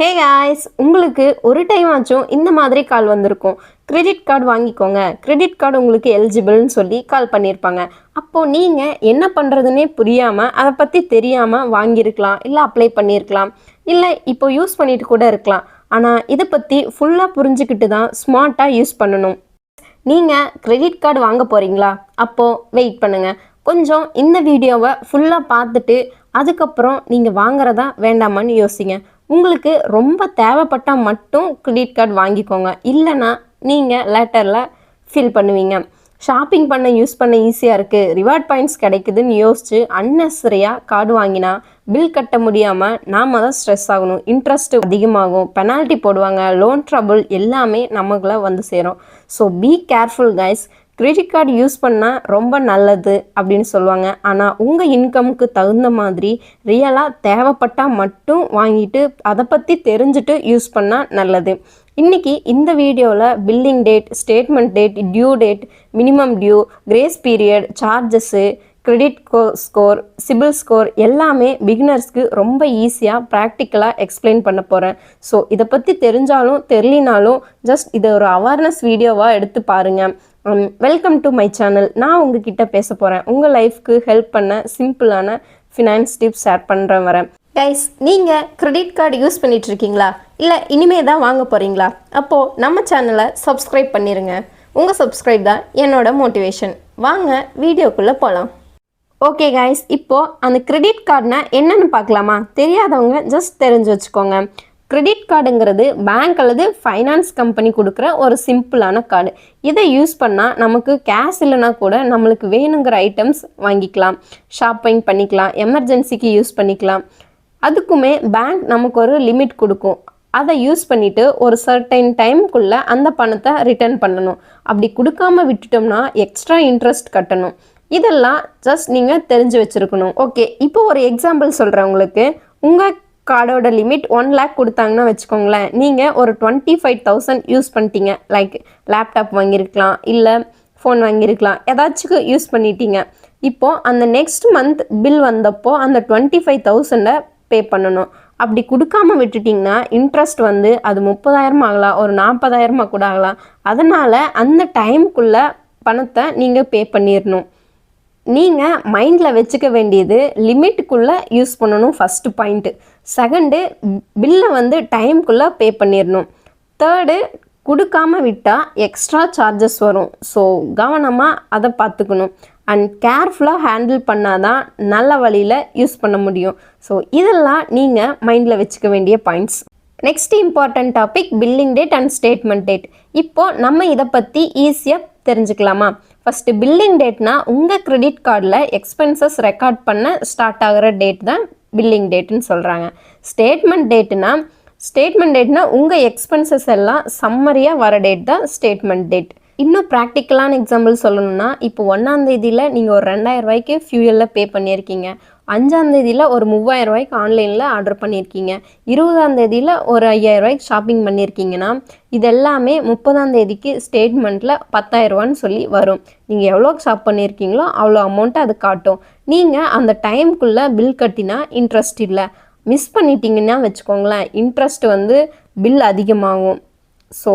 Hey guys, உங்களுக்கு ஒரு time ஆச்சும் இந்த மாதிரி கால் வந்திருக்கும். கிரெடிட் கார்டு வாங்கிக்கோங்க, கிரெடிட் கார்டு உங்களுக்கு எலிஜிபிள்னு சொல்லி கால் பண்ணியிருப்பாங்க. அப்போது நீங்கள் என்ன பண்ணுறதுனே புரியாமல், அதை பற்றி தெரியாமல் வாங்கியிருக்கலாம், இல்லை அப்ளை பண்ணியிருக்கலாம், இல்லை இப்போ யூஸ் பண்ணிட்டு கூட இருக்கலாம். ஆனால் இதை பற்றி ஃபுல்லாக புரிஞ்சுக்கிட்டு தான் ஸ்மார்ட்டாக யூஸ் பண்ணணும். நீங்கள் கிரெடிட் கார்டு வாங்க போகிறீங்களா? அப்போது வெயிட் பண்ணுங்கள். கொஞ்சம் இந்த வீடியோவை ஃபுல்லாக பார்த்துட்டு அதுக்கப்புறம் நீங்கள் வாங்குறதா வேண்டாமான்னு யோசிங்க. உங்களுக்கு ரொம்ப தேவைப்பட்டால் மட்டும் கிரெடிட் கார்டு வாங்கிக்கோங்க. இல்லைன்னா நீங்கள் லேட்டரில் ஃபீல் பண்ணுவீங்க. ஷாப்பிங் பண்ண யூஸ் பண்ண ஈஸியாக இருக்குது, ரிவார்ட் பாயிண்ட்ஸ் கிடைக்குதுன்னு யோசிச்சு அன்னெசரியாக கார்டு வாங்கினா பில் கட்ட முடியாமல் நாம் தான் ஸ்ட்ரெஸ் ஆகணும். இன்ட்ரெஸ்ட் அதிகமாகும், பெனால்ட்டி போடுவாங்க, லோன் ட்ரபுள் எல்லாமே நமக்குள்ள வந்து சேரும். So be careful guys. Credit card use பண்ணால் ரொம்ப நல்லது அப்படின்னு சொல்லுவாங்க. ஆனால் உங்கள் இன்கமுக்கு தகுந்த மாதிரி ரியலாக தேவைப்பட்டால் மட்டும் வாங்கிட்டு அதை பற்றி தெரிஞ்சுட்டு யூஸ் பண்ணால் நல்லது. இன்றைக்கி இந்த வீடியோவில் billing date, statement date, due date, minimum due, grace period, charges, credit score, CIBIL score எல்லாமே பிகினர்ஸ்க்கு ரொம்ப ஈஸியாக ப்ராக்டிக்கலாக எக்ஸ்பிளைன் பண்ண போகிறேன். ஸோ இதை பற்றி தெரிஞ்சாலும் தெரியலினாலும் ஜஸ்ட் இதை ஒரு அவேர்னஸ் வீடியோவாக எடுத்து பாருங்கள். Welcome to my channel. நான் உங்ககிட்ட பேச போகிறேன். உங்கள் லைஃப்க்கு ஹெல்ப் பண்ண சிம்பிளான ஃபினான்ஸ் டிப்ஸ் ஷேர் பண்ணுறேன் வரேன். கைஸ், நீங்கள் கிரெடிட் கார்டு யூஸ் பண்ணிகிட்ருக்கீங்களா? இல்லை இனிமே தான் வாங்க போகிறீங்களா? அப்போது நம்ம சேனலை சப்ஸ்கிரைப் பண்ணிடுங்க. உங்கள் சப்ஸ்கிரைப் தான் என்னோட மோட்டிவேஷன். வாங்க வீடியோக்குள்ளே போகலாம். ஓகே கைஸ், இப்போது அந்த கிரெடிட் கார்டுனா என்னென்னு பார்க்கலாமா? தெரியாதவங்க ஜஸ்ட் தெரிஞ்சு வச்சுக்கோங்க. கிரெடிட் கார்டுங்கிறது பேங்க் அல்லது ஃபைனான்ஸ் கம்பெனி கொடுக்குற ஒரு சிம்பிளான கார்டு. இதை யூஸ் பண்ணால் நமக்கு கேஷ் இல்லைனா கூட நம்மளுக்கு வேணுங்கிற ஐட்டம்ஸ் வாங்கிக்கலாம், ஷாப்பிங் பண்ணிக்கலாம், எமர்ஜென்சிக்கு யூஸ் பண்ணிக்கலாம். அதுக்குமே பேங்க் நமக்கு ஒரு லிமிட் கொடுக்கும். அதை யூஸ் பண்ணிவிட்டு ஒரு சர்டைன் டைமுக்குள்ளே அந்த பணத்தை ரிட்டர்ன் பண்ணணும். அப்படி கொடுக்காம விட்டுட்டோம்னா எக்ஸ்ட்ரா இன்ட்ரெஸ்ட் கட்டணும். இதெல்லாம் ஜஸ்ட் நீங்கள் தெரிஞ்சு வச்சுருக்கணும். ஓகே, இப்போ ஒரு எக்ஸாம்பிள் சொல்கிறேன் உங்களுக்கு. உங்கள் கார்டோட லிமிட் 1 lakh கொடுத்தாங்கன்னா வச்சுக்கோங்களேன். நீங்கள் ஒரு 25,000 யூஸ் பண்ணிட்டீங்க. லைக் லேப்டாப் வாங்கியிருக்கலாம், இல்லை ஃபோன் வாங்கியிருக்கலாம், ஏதாச்சும் யூஸ் பண்ணிட்டீங்க. இப்போது அந்த நெக்ஸ்ட் மந்த் பில் வந்தப்போ அந்த 25,000 பே பண்ணணும். அப்படி கொடுக்காம விட்டுட்டிங்கன்னா இன்ட்ரெஸ்ட் வந்து அது 30,000 ஆகலாம், ஒரு 40,000 கூட ஆகலாம். அதனால் அந்த டைமுக்குள்ளே பணத்தை நீங்கள் பே பண்ணிடணும். நீங்கள் மைண்டில் வச்சுக்க வேண்டியது லிமிட்டுக்குள்ளே யூஸ் பண்ணணும் ஃபஸ்ட்டு பாயிண்ட்டு. செகண்டு, பில்லை வந்து டைமுக்குள்ளே பே பண்ணிடணும். தேர்டு, கொடுக்காம விட்டால் எக்ஸ்ட்ரா சார்ஜஸ் வரும். ஸோ கவனமாக அதை பார்த்துக்கணும். அண்ட் கேர்ஃபுல்லாக ஹேண்டில் பண்ணால் தான் நல்ல வழியில் யூஸ் பண்ண முடியும். ஸோ இதெல்லாம் நீங்கள் மைண்டில் வச்சுக்க வேண்டிய points. Next important topic billing date and statement date. இப்போது நம்ம இதை பற்றி ஈஸியாக தெரிஞ்சுக்கலாமா? ஃபஸ்ட்டு பில்லிங் டேட்னா உங்கள் கிரெடிட் கார்டில் எக்ஸ்பென்சஸ் ரெக்கார்ட் பண்ண ஸ்டார்ட் ஆகிற டேட் தான் பில்லிங் டேட்டுன்னு சொல்கிறாங்க. ஸ்டேட்மெண்ட் டேட்னா உங்கள் எக்ஸ்பென்சஸ் எல்லாம் சம்மரியாக வர டேட் தான் ஸ்டேட்மெண்ட் டேட். இன்னும் ப்ராக்டிக்கலான எக்ஸாம்பிள் சொல்லணும்னா, இப்போ 1ஆம் தேதியில் நீங்கள் ஒரு 2,000 ரூபாய்க்கு ஃபியூயலில் பே பண்ணியிருக்கீங்க. 5ஆம் தேதியில் ஒரு 3,000 ரூபாய்க்கு ஆன்லைனில் ஆர்டர் பண்ணியிருக்கீங்க. 20ஆம் தேதியில் ஒரு 5,000 ரூபாய்க்கு ஷாப்பிங் பண்ணியிருக்கீங்கன்னா இது எல்லாமே 30ஆம் தேதிக்கு ஸ்டேட்மெண்ட்டில் 10,000 ரூபான்னு சொல்லி வரும். நீங்கள் எவ்வளோ ஷாப் பண்ணியிருக்கீங்களோ அவ்வளோ அமௌண்ட்டை அது காட்டும். நீங்கள் அந்த டைமுக்குள்ளே பில் கட்டினா இன்ட்ரெஸ்ட் இல்லை. மிஸ் பண்ணிட்டீங்கன்னா வச்சுக்கோங்களேன், இன்ட்ரெஸ்ட் வந்து பில் அதிகமாகும். So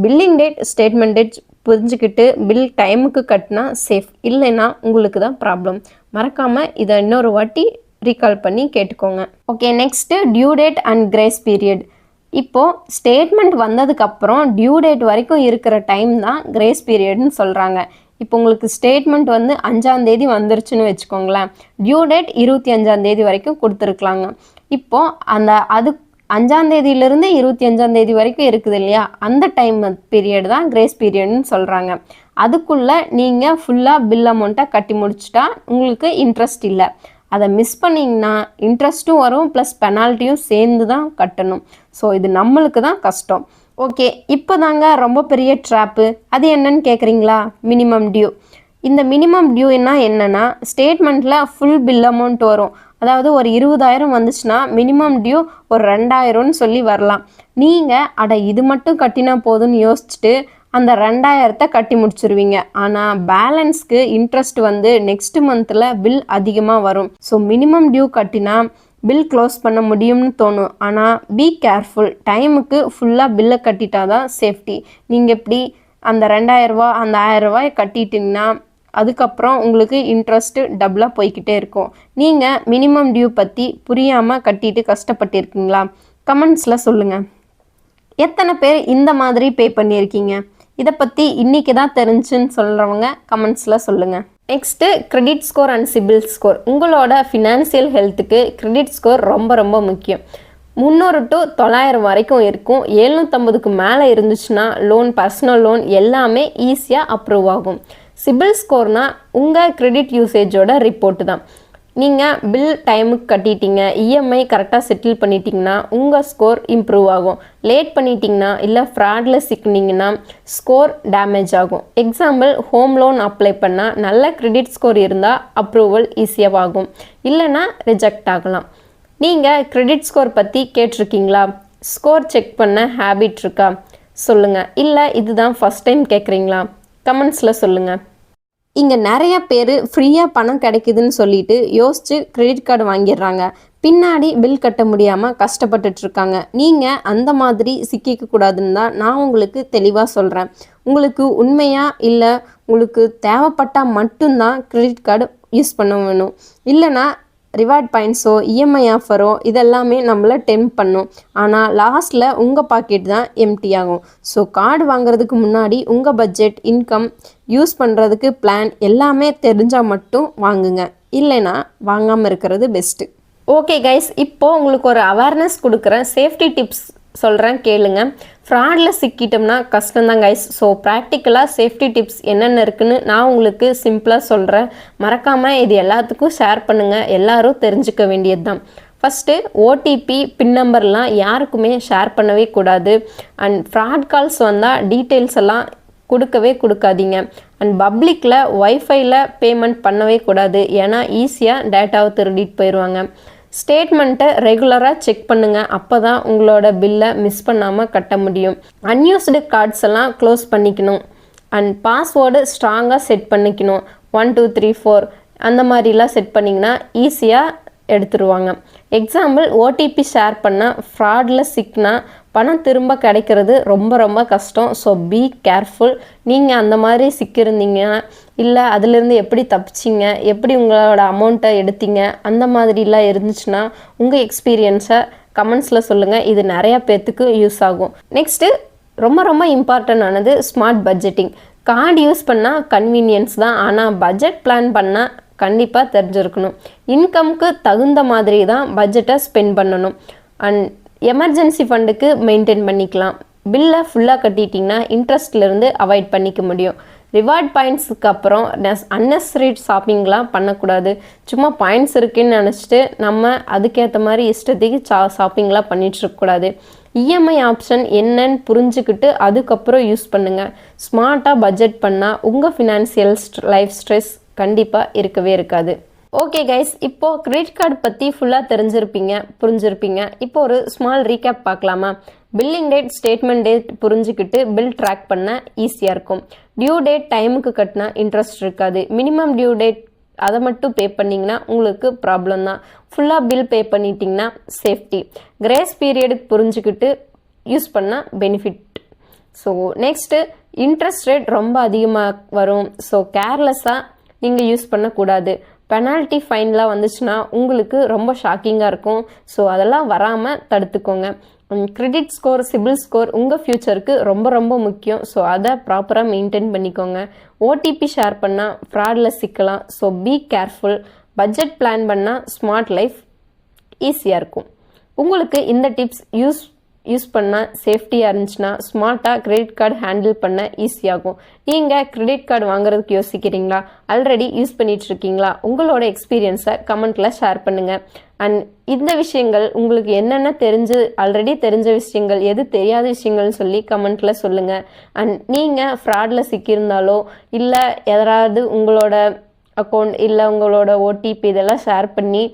billing date, statement date புரிஞ்சுக்கிட்டு பில் டைமுக்கு கட்டினா சேஃப். இல்லைன்னா உங்களுக்கு தான் ப்ராப்ளம். மறக்காமல் இதை இன்னொரு வாட்டி ரீகால் பண்ணி கேட்டுக்கோங்க. Okay, next due date and grace period. இப்போது ஸ்டேட்மெண்ட் வந்ததுக்கப்புறம் டியூ டேட் வரைக்கும் இருக்கிற டைம் தான் கிரேஸ் பீரியட்னு சொல்கிறாங்க. இப்போ உங்களுக்கு ஸ்டேட்மெண்ட் வந்து 5ஆம் தேதி வந்துருச்சுன்னு வச்சுக்கோங்களேன், டியூ டேட் 25ஆம் தேதி வரைக்கும் கொடுத்துருக்கலாங்க. இப்போது அந்த 5ஆம் தேதியிலிருந்து 25ஆம் தேதி வரைக்கும் இருக்குது இல்லையா, அந்த டைம் பீரியட் தான் கிரேஸ் பீரியட்னு சொல்கிறாங்க. அதுக்குள்ளே நீங்கள் ஃபுல்லாக பில் அமௌண்ட்டை கட்டி முடிச்சிட்டா உங்களுக்கு இன்ட்ரெஸ்ட் இல்லை. அதை மிஸ் பண்ணிங்கன்னா இன்ட்ரெஸ்ட்டும் வரும், ப்ளஸ் பெனால்ட்டியும் சேர்ந்து தான் கட்டணும். ஸோ இது நம்மளுக்கு தான் கஷ்டம். ஓகே, இப்போ தாங்க ரொம்ப பெரிய ட்ராப்பு. அது என்னன்னு கேட்குறீங்களா? Minimum due. இந்த மினிமம் டியூன்னா என்னென்னா, ஸ்டேட்மெண்ட்டில் ஃபுல் பில் அமௌண்ட் வரும். அதாவது ஒரு 20,000 வந்துச்சுன்னா மினிமம் டியூ ஒரு 2,000ன்னு சொல்லி வரலாம். நீங்கள் இது மட்டும் கட்டினா போதும்னு யோசிச்சுட்டு அந்த 2,000 கட்டி முடிச்சிருவீங்க. ஆனால் பேலன்ஸ்க்கு இன்ட்ரெஸ்ட் வந்து நெக்ஸ்ட் மந்தில் பில் அதிகமாக வரும். ஸோ மினிமம் டியூ கட்டினா பில் க்ளோஸ் பண்ண முடியும்னு தோணும். ஆனால் பி கேர்ஃபுல், டைமுக்கு ஃபுல்லாக பில்லை கட்டிட்டா தான் சேஃப்டி. நீங்கள் எப்படி அந்த 2000 அந்த 1000 கட்டிட்டிங்கன்னா அதுக்கப்புறம் உங்களுக்கு இன்ட்ரெஸ்ட்டு டபுளாக போய்கிட்டே இருக்கும். நீங்கள் மினிமம் டியூ பற்றி புரியாமல் கட்டிட்டு கஷ்டப்பட்டிருக்கீங்களா? கமெண்ட்ஸில் சொல்லுங்கள். எத்தனை பேர் இந்த மாதிரி பே பண்ணியிருக்கீங்க? இதை பற்றி இன்றைக்கி தான் தெரிஞ்சுன்னு சொல்கிறவங்க கமெண்ட்ஸில் சொல்லுங்கள். Next credit score and CIBIL score. உங்களோட ஃபினான்சியல் ஹெல்த்துக்கு கிரெடிட் ஸ்கோர் ரொம்ப ரொம்ப முக்கியம். 300 to 900 வரைக்கும் இருக்கும். 750க்கு மேலே இருந்துச்சுன்னா லோன், பர்சனல் லோன் எல்லாமே ஈஸியாக அப்ரூவ் ஆகும். சிபில் ஸ்கோர்னால் உங்கள் கிரெடிட் யூசேஜோட ரிப்போர்ட்டு தான். நீங்கள் பில் டைமுக்கு கட்டிட்டீங்க, இஎம்ஐ கரெக்டாக செட்டில் பண்ணிட்டீங்கன்னா உங்கள் ஸ்கோர் இம்ப்ரூவ் ஆகும். லேட் பண்ணிட்டீங்கன்னா இல்லை ஃப்ராடில் சிக்கினீங்கன்னா ஸ்கோர் டேமேஜ் ஆகும். எக்ஸாம்பிள், ஹோம் லோன் அப்ளை பண்ணால் நல்ல கிரெடிட் ஸ்கோர் இருந்தால் அப்ரூவல் ஈஸியாக ஆகும், இல்லைன்னா ரிஜெக்ட் ஆகலாம். நீங்கள் கிரெடிட் ஸ்கோர் பற்றி கேட்டிருக்கீங்களா? ஸ்கோர் செக் பண்ண ஹேபிட் இருக்கா? சொல்லுங்கள். இல்லை இதுதான் ஃபஸ்ட் டைம் கேட்குறீங்களா? கமெண்ட்ஸில் சொல்லுங்கள். இங்கே நிறைய பேர் ஃப்ரீயாக பணம் கிடைக்குதுன்னு சொல்லிட்டு யோசித்து கிரெடிட் கார்டு வாங்கிடுறாங்க. பின்னாடி பில் கட்ட முடியாமல் கஷ்டப்பட்டுட்ருக்காங்க. நீங்கள் அந்த மாதிரி சிக்கிக்கக்கூடாதுன்னு தான் நான் உங்களுக்கு தெளிவாக சொல்கிறேன். உங்களுக்கு உண்மையாக இல்லை உங்களுக்கு தேவைப்பட்டால் மட்டும்தான் கிரெடிட் கார்டு யூஸ் பண்ண வேணும். இல்லைனா ரிவார்ட் பாயிண்ட்ஸோ இஎம்ஐ ஆஃபரோ இதெல்லாமே நம்மளை டெம்ப் பண்ணும். ஆனால் லாஸ்ட்டில் உங்கள் பாக்கெட் தான் எம்டி ஆகும். ஸோ கார்டு வாங்குறதுக்கு முன்னாடி உங்கள் பட்ஜெட், இன்கம், யூஸ் பண்ணுறதுக்கு பிளான் எல்லாமே தெரிஞ்சால் மட்டும் வாங்குங்க. இல்லைனா வாங்காமல் இருக்கிறது பெஸ்ட்டு. ஓகே கைஸ், இப்போது உங்களுக்கு ஒரு அவேர்னஸ் கொடுக்குறேன். சேஃப்டி டிப்ஸ் சொல்கிறேன், கேளுங்க. ஃப்ராடில் சிக்கிட்டோம்னா கஷ்டம்தான் கைஸ். ஸோ ப்ராக்டிக்கலாக சேஃப்டி டிப்ஸ் என்னென்ன இருக்குன்னு நான் உங்களுக்கு சிம்பிளாக சொல்கிறேன். மறக்காமல் இது எல்லாத்துக்கும் ஷேர் பண்ணுங்கள். எல்லோரும் தெரிஞ்சுக்க வேண்டியது தான். ஃபஸ்ட்டு, ஓடிபி, பின் நம்பர்லாம் யாருக்குமே ஷேர் பண்ணவே கூடாது. அண்ட் ஃப்ராட் கால்ஸ் வந்தால் டீட்டெயில்ஸ் எல்லாம் கொடுக்கவே கொடுக்காதீங்க. அண்ட் பப்ளிக்கில் ஒய்ஃபைல பேமெண்ட் பண்ணவே கூடாது, ஏன்னா ஈஸியாக டேட்டாவை திருடிட்டு போயிடுவாங்க. ஸ்டேட்மெண்ட்டை ரெகுலராக செக் பண்ணுங்கள், அப்போ தான் உங்களோட பில்லை மிஸ் பண்ணாமல் கட்ட முடியும். அன்யூஸ்டு கார்ட்ஸ் எல்லாம் க்ளோஸ் பண்ணிக்கணும். அண்ட் பாஸ்வேர்டு ஸ்ட்ராங்காக செட் பண்ணிக்கணும். 1 2 3 4 அந்த மாதிரிலாம் செட் பண்ணிங்கன்னா ஈஸியாக எடுத்துருவாங்க. எக்ஸாம்பிள், ஓடிபி ஷேர் பண்ணால் ஃப்ராடில் சிக்கினா பணம் திரும்ப கிடைக்கிறது ரொம்ப ரொம்ப கஷ்டம். So be careful. நீங்கள் அந்த மாதிரி சிக்கியிருந்தீங்கன்னா இல்லை அதிலேருந்து எப்படி தப்பிச்சிங்க, எப்படி உங்களோட அமௌண்ட்டை எடுத்தீங்க, அந்த மாதிரிலாம் இருந்துச்சுன்னா உங்கள் எக்ஸ்பீரியன்ஸை கமெண்ட்ஸில் சொல்லுங்கள். இது நிறையா பேர்த்துக்கு யூஸ் ஆகும். நெக்ஸ்ட்டு, ரொம்ப ரொம்ப இம்பார்ட்டன்ட் ஆனது ஸ்மார்ட் பட்ஜெட்டிங். கார்டு யூஸ் பண்ணால் கன்வீனியன்ஸ் தான், ஆனால் பட்ஜெட் பிளான் பண்ணால் கண்டிப்பாக தெரிஞ்சிருக்கணும். இன்கம்க்கு தகுந்த மாதிரி தான் பட்ஜெட்டை ஸ்பெண்ட் பண்ணணும். அண்ட் எமர்ஜென்சி ஃபண்டுக்கு மெயின்டைன் பண்ணிக்கலாம். பில்லை ஃபுல்லாக கட்டிட்டிங்கன்னா இன்ட்ரெஸ்ட்லேருந்து அவாய்ட் பண்ணிக்க முடியும். ரிவார்ட் பாயிண்ட்ஸுக்கு அப்புறம் அன்னெசரி ஷாப்பிங்லாம் பண்ணக்கூடாது. சும்மா பாயிண்ட்ஸ் இருக்குன்னு நினச்சிட்டு நம்ம அதுக்கேற்ற மாதிரி இஷ்டத்துக்கு ஷாப்பிங்லாம் பண்ணிகிட்ருக்கக்கூடாது. இஎம்ஐ ஆப்ஷன் என்னன்னு புரிஞ்சுக்கிட்டு அதுக்கப்புறம் யூஸ் பண்ணுங்கள். ஸ்மார்ட்டாக பட்ஜெட் பண்ணால் உங்கள் ஃபினான்சியல் லைஃப் ஸ்ட்ரெஸ் கண்டிப்பாக இருக்கவே இருக்காது. ஓகே கைஸ், இப்போது கிரெடிட் கார்டு பற்றி ஃபுல்லாக தெரிஞ்சிருப்பீங்க, புரிஞ்சிருப்பீங்க. இப்போ ஒரு ஸ்மால் ரீகேப் பார்க்கலாமா? பில்லிங் டேட், ஸ்டேட்மெண்ட் டேட் புரிஞ்சுக்கிட்டு பில் ட்ராக் பண்ண ஈஸியாக இருக்கும். டியூ டேட் டைமுக்கு கட்டினா இன்ட்ரெஸ்ட் இருக்காது. மினிமம் டியூ டேட் அதை மட்டும் பே பண்ணிங்கன்னா உங்களுக்கு ப்ராப்ளம் தான். ஃபுல்லாக பில் பே பண்ணிட்டீங்கன்னா சேஃப்டி. கிரேஸ் பீரியடுக்கு புரிஞ்சுக்கிட்டு யூஸ் பண்ணால் benefit. So next, interest rate ரொம்ப அதிகமாக வரும். ஸோ கேர்லெஸ்ஸாக நீங்கள் யூஸ் பண்ணக்கூடாது. பெனால்ட்டி ஃபைன்லாம் வந்துச்சுன்னா உங்களுக்கு ரொம்ப ஷாக்கிங்காக இருக்கும். ஸோ அதெல்லாம் வராமல் தடுத்துக்கோங்க. கிரெடிட் ஸ்கோர், சிபில் ஸ்கோர் உங்கள் ஃப்யூச்சருக்கு ரொம்ப ரொம்ப முக்கியம். ஸோ அதை ப்ராப்பராக மெயின்டைன் பண்ணிக்கோங்க. ஓடிபி ஷேர் பண்ணால் ஃப்ராடில் சிக்கலாம். So be careful. Budget plan பண்ணால் ஸ்மார்ட் லைஃப் ஈஸியாக இருக்கும். உங்களுக்கு இந்த டிப்ஸ் யூஸ் பண்ணால் சேஃப்டியாக இருந்துச்சுன்னா ஸ்மார்ட்டாக கிரெடிட் கார்டு ஹேண்டில் பண்ண ஈஸியாகும். நீங்கள் கிரெடிட் கார்டு வாங்குறதுக்கு யோசிக்கிறீங்களா? ஆல்ரெடி யூஸ் பண்ணிகிட்ருக்கீங்களா? உங்களோட எக்ஸ்பீரியன்ஸை கமெண்ட்டில் ஷேர் பண்ணுங்கள். அண்ட் இந்த விஷயங்கள் உங்களுக்கு என்னென்ன ஆல்ரெடி தெரிஞ்ச விஷயங்கள், எது தெரியாத விஷயங்கள்னு சொல்லி கமெண்ட்டில் சொல்லுங்கள். அண்ட் நீங்கள் ஃப்ராடில் சிக்கியிருந்தாலோ இல்லை யாராவது உங்களோட அக்கௌண்ட் இல்லை உங்களோட ஓடிபி இதெல்லாம் ஷேர் பண்ணி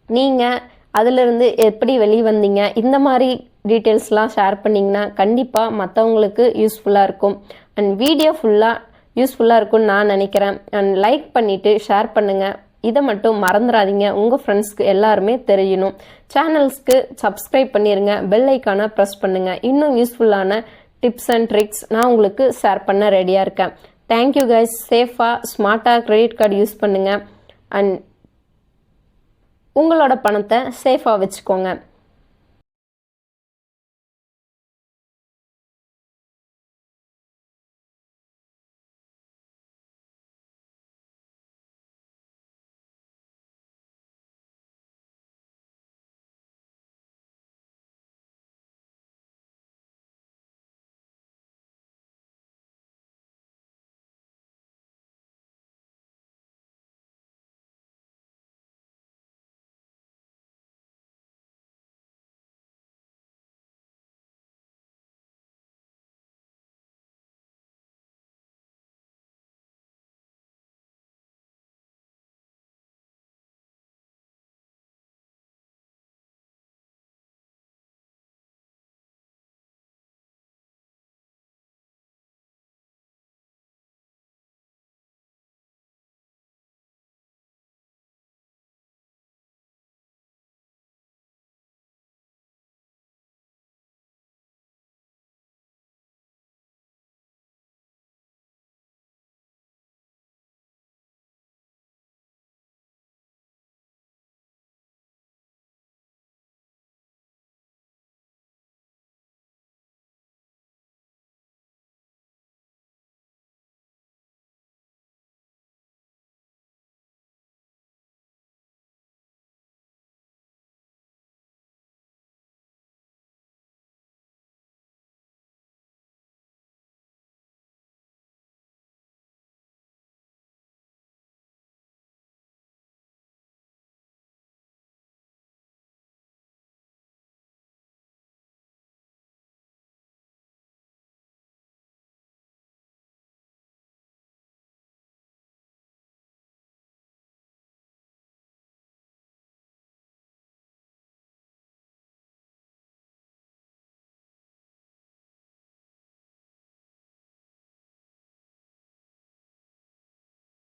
நீங்கள் அதிலிருந்து எப்படி வெளியே வந்தீங்க, இந்த மாதிரி டீட்டெயில்ஸ்லாம் ஷேர் பண்ணிங்கன்னா கண்டிப்பாக மற்றவங்களுக்கு யூஸ்ஃபுல்லாக இருக்கும். அண்ட் வீடியோ ஃபுல்லாக யூஸ்ஃபுல்லாக இருக்கும்னு நான் நினைக்கிறேன். அண்ட் லைக் பண்ணிவிட்டு ஷேர் பண்ணுங்கள். இதை மட்டும் மறந்துடாதீங்க, உங்கள் ஃப்ரெண்ட்ஸ்க்கு எல்லாருமே தெரியணும். சேனல்ஸ்க்கு சப்ஸ்கிரைப் பண்ணிடுங்க, பெல் ஐக்கானை ப்ரெஸ் பண்ணுங்கள். இன்னும் யூஸ்ஃபுல்லான டிப்ஸ் அண்ட் ட்ரிக்ஸ் நான் உங்களுக்கு ஷேர் பண்ண ரெடியாக இருக்கேன். Thank you guys. சேஃபாக ஸ்மார்ட்டாக கிரெடிட் கார்டு யூஸ் பண்ணுங்கள் அண்ட் உங்களோட பணத்தை சேஃபாக வச்சுக்கோங்க.